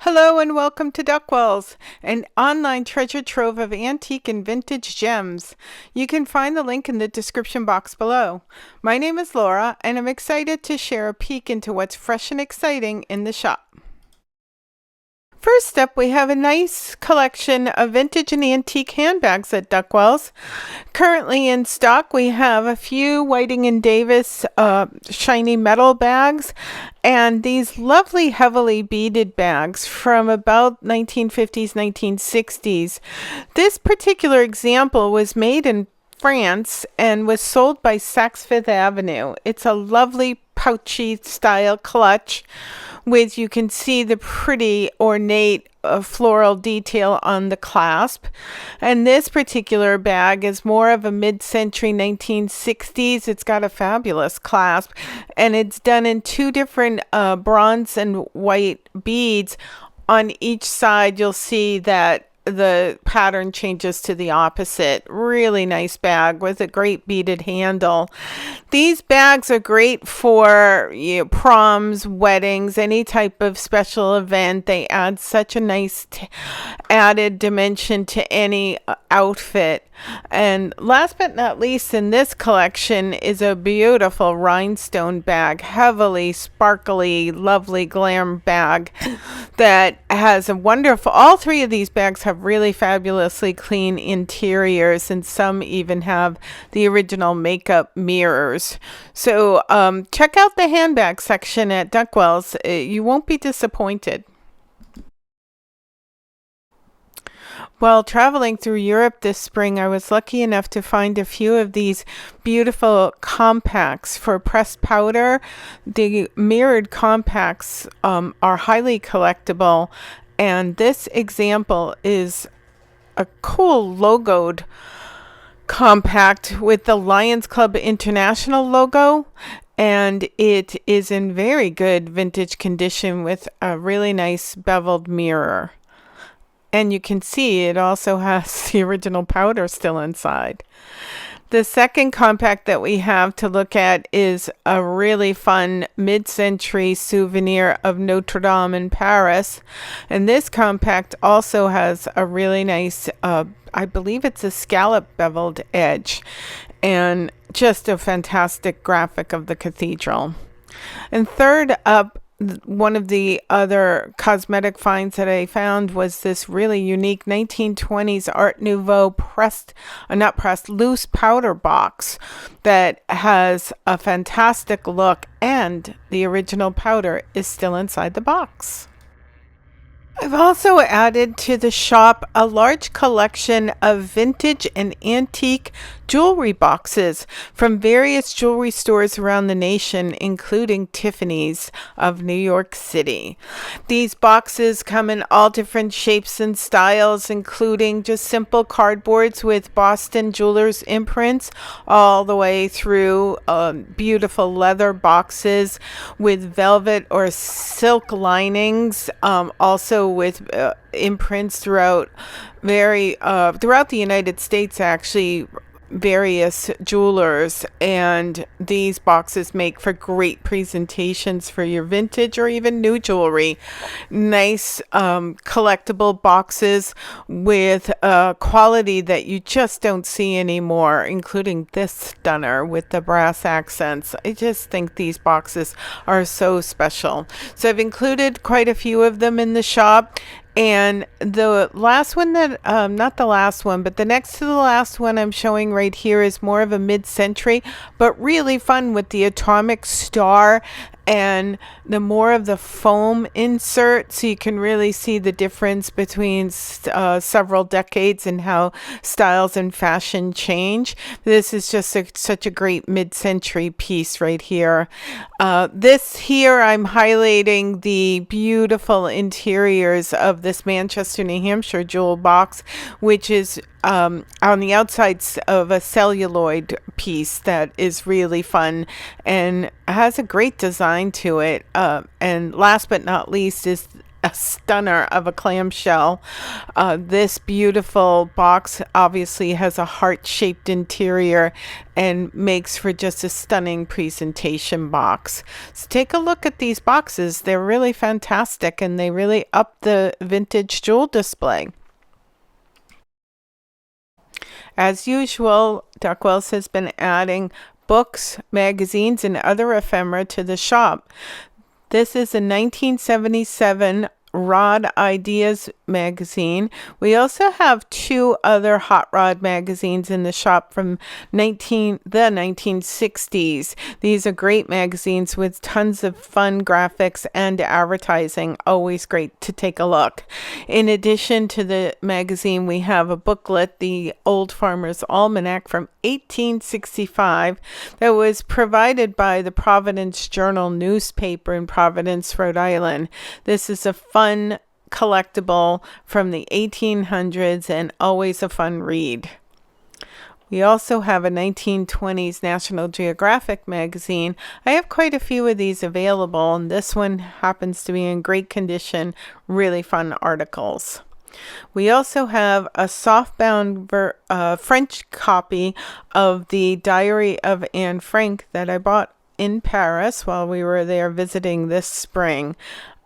Hello and welcome to Duckwells, an online treasure trove of antique and vintage gems. You can find the link in the description box below. My name is Laura, and I'm excited to share a peek into what's fresh and exciting in the shop. First up, we have a nice collection of vintage and antique handbags at Duckwells. Currently in stock, we have a few Whiting and Davis shiny metal bags and these lovely heavily beaded bags from about 1950s, 1960s. This particular example was made in France and was sold by Saks Fifth Avenue. It's a lovely pouchy style clutch with, you can see the pretty ornate floral detail on the clasp. And this particular bag is more of a mid-century 1960s. It's got a fabulous clasp and it's done in two different bronze and white beads. On each side you'll see that the pattern changes to the opposite. Really nice bag with a great beaded handle. These bags are great for proms, weddings, any type of special event. They add such a nice added dimension to any outfit. And last but not least in this collection is a beautiful rhinestone bag, heavily sparkly, lovely glam bag that has a wonderful, all three of these bags have really fabulously clean interiors, and some even have the original makeup mirrors. So check out the handbag section at Duckwells. You won't be disappointed. While traveling through Europe this spring, I was lucky enough to find a few of these beautiful compacts for pressed powder. The mirrored compacts are highly collectible, and this example is a cool logoed compact with the Lions Club International logo, and it is in very good vintage condition with a really nice beveled mirror. And you can see it also has the original powder still inside. The second compact that we have to look at is a really fun mid-century souvenir of Notre Dame in Paris. And this compact also has a really nice, I believe it's a scallop beveled edge, and just a fantastic graphic of the cathedral. And third up, one of the other cosmetic finds that I found was this really unique 1920s Art Nouveau loose powder box that has a fantastic look, and the original powder is still inside the box. I've also added to the shop a large collection of vintage and antique jewelry boxes from various jewelry stores around the nation, including Tiffany's of New York City. These boxes come in all different shapes and styles, including just simple cardboards with Boston Jewelers imprints, all the way through beautiful leather boxes with velvet or silk linings, also with imprints throughout the United States, actually, various jewelers. And these boxes make for great presentations for your vintage or even new jewelry. Nice collectible boxes with quality that you just don't see anymore, including this stunner with the brass accents. I just think these boxes are so special. So I've included quite a few of them in the shop. And the last one that, not the last one, but the next to the last one I'm showing right here is more of a mid-century, but really fun with the atomic star and the more of the foam insert, so you can really see the difference between several decades and how styles and fashion change. This is just such a great mid-century piece right here. This here, I'm highlighting the beautiful interiors of this Manchester, New Hampshire jewel box, which is on the outside of a celluloid piece that is really fun and has a great design to it. And last but not least is a stunner of a clamshell. This beautiful box obviously has a heart-shaped interior and makes for just a stunning presentation box. So take a look at these boxes. They're really fantastic and they really up the vintage jewel display. As usual, Duckwells has been adding books, magazines, and other ephemera to the shop. This is a 1977 Rod Ideas magazine. We also have two other hot rod magazines in the shop from the 1960s. These are great magazines with tons of fun graphics and advertising. Always great to take a look. In addition to the magazine, we have a booklet, the Old Farmer's Almanac from 1865, that was provided by the Providence Journal newspaper in Providence, Rhode Island. This is a fun collectible from the 1800s and always a fun read. We also have a 1920s National Geographic magazine. I have quite a few of these available, and this one happens to be in great condition. Really fun articles. We also have a softbound French copy of the Diary of Anne Frank that I bought in Paris while we were there visiting this spring.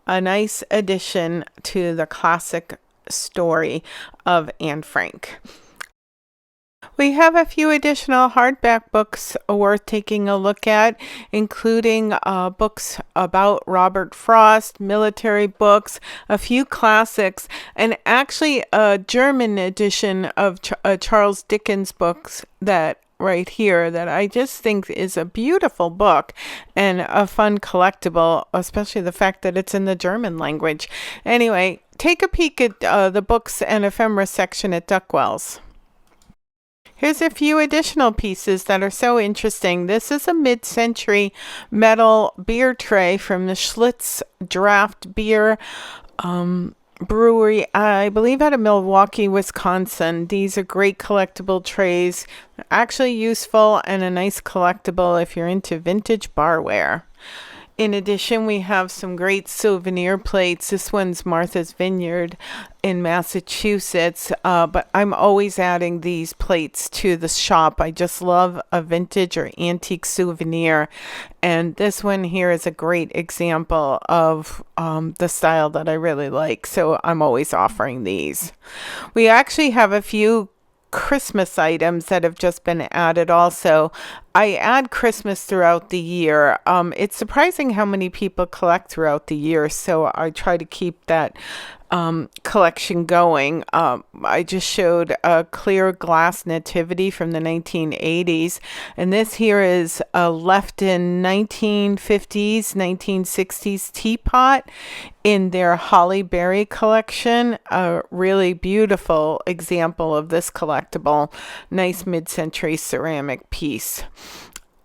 A nice addition to the classic story of Anne Frank. We have a few additional hardback books worth taking a look at, including books about Robert Frost, military books, a few classics, and actually a German edition of Charles Dickens books that right here that I just think is a beautiful book and a fun collectible, especially the fact that it's in the German language. Anyway, take a peek at the books and ephemera section at Duckwells. Here's a few additional pieces that are so interesting. This is a mid-century metal beer tray from the Schlitz Draft Beer brewery, I believe out of Milwaukee, Wisconsin. These are great collectible trays, actually useful and a nice collectible if you're into vintage barware. In addition, we have some great souvenir plates. This one's Martha's Vineyard in Massachusetts, but I'm always adding these plates to the shop. I just love a vintage or antique souvenir, and this one here is a great example of the style that I really like, so I'm always offering these. We actually have a few Christmas items that have just been added also. I add Christmas throughout the year. It's surprising how many people collect throughout the year, so I try to keep that collection going. I just showed a clear glass nativity from the 1980s, and this here is a left in 1950s, 1960s teapot in their Holly Berry collection. A really beautiful example of this collectible. Nice mid-century ceramic piece.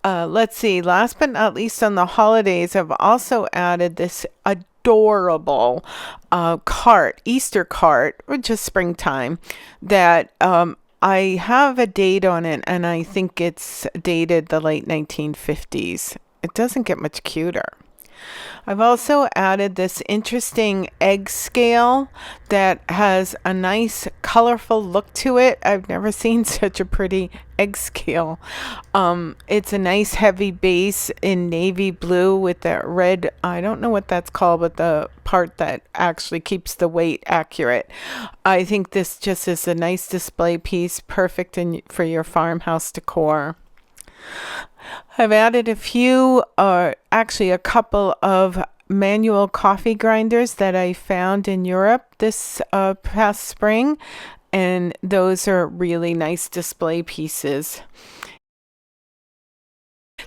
Let's see, last but not least on the holidays, I've also added this adorable cart, Easter cart, or just springtime, that I have a date on it, and I think it's dated the late 1950s. It doesn't get much cuter. I've also added this interesting egg scale that has a nice colorful look to it. I've never seen such a pretty egg scale. It's a nice heavy base in navy blue with the red, I don't know what that's called, but the part that actually keeps the weight accurate. I think this just is a nice display piece, perfect for your farmhouse decor. I've added a few, actually a couple of manual coffee grinders that I found in Europe this past spring, and those are really nice display pieces.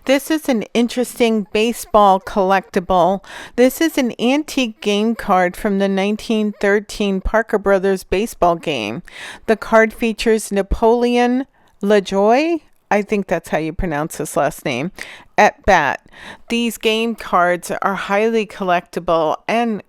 This is an interesting baseball collectible. This is an antique game card from the 1913 Parker Brothers baseball game. The card features Napoleon LaJoie, I think that's how you pronounce his last name, at bat. These game cards are highly collectible and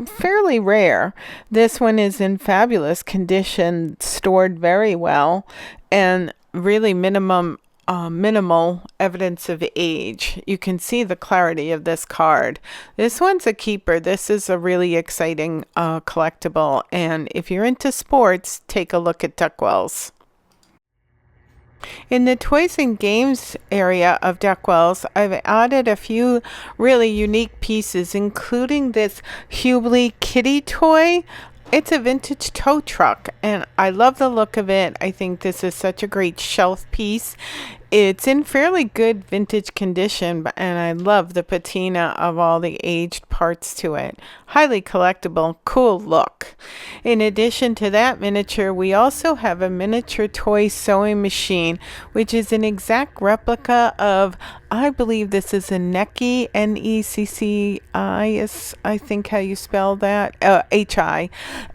fairly rare. This one is in fabulous condition, stored very well, and really minimum minimal evidence of age. You can see the clarity of this card. This one's a keeper. This is a really exciting collectible. And if you're into sports, take a look at Duckwells. In the toys and games area of Duckwells, I've added a few really unique pieces, including this Hubly kitty toy. It's a vintage tow truck, and I love the look of it. I think this is such a great shelf piece. It's in fairly good vintage condition, and I love the patina of all the aged parts to it. Highly collectible, cool look. In addition to that miniature, we also have a miniature toy sewing machine, which is an exact replica of, I believe this is a Necci, Necci is, I think how you spell that, Hi.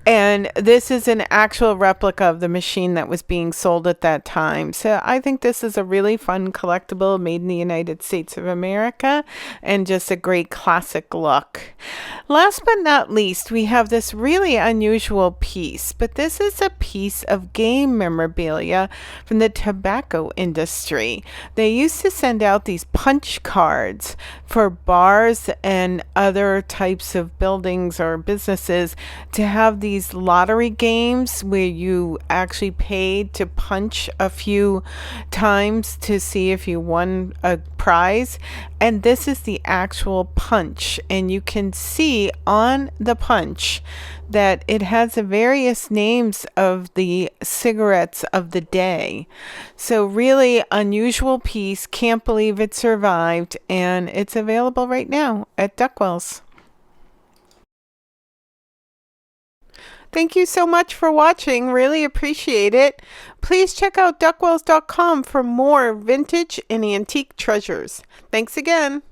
And this is an actual replica of the machine that was being sold at that time. So I think this is a really fun collectible made in the United States of America and just a great classic look. Last but not least, we have this really unusual piece, but this is a piece of game memorabilia from the tobacco industry. They used to send out these punch cards for bars and other types of buildings or businesses to have these lottery games where you actually paid to punch a few times to see if you won a prize. And this is the actual punch, and you can see on the punch that it has the various names of the cigarettes of the day. So really unusual piece. Can't believe it survived, and it's available right now at Duckwells. Thank you so much for watching. Really appreciate it. Please check out duckwells.com for more vintage and antique treasures. Thanks again.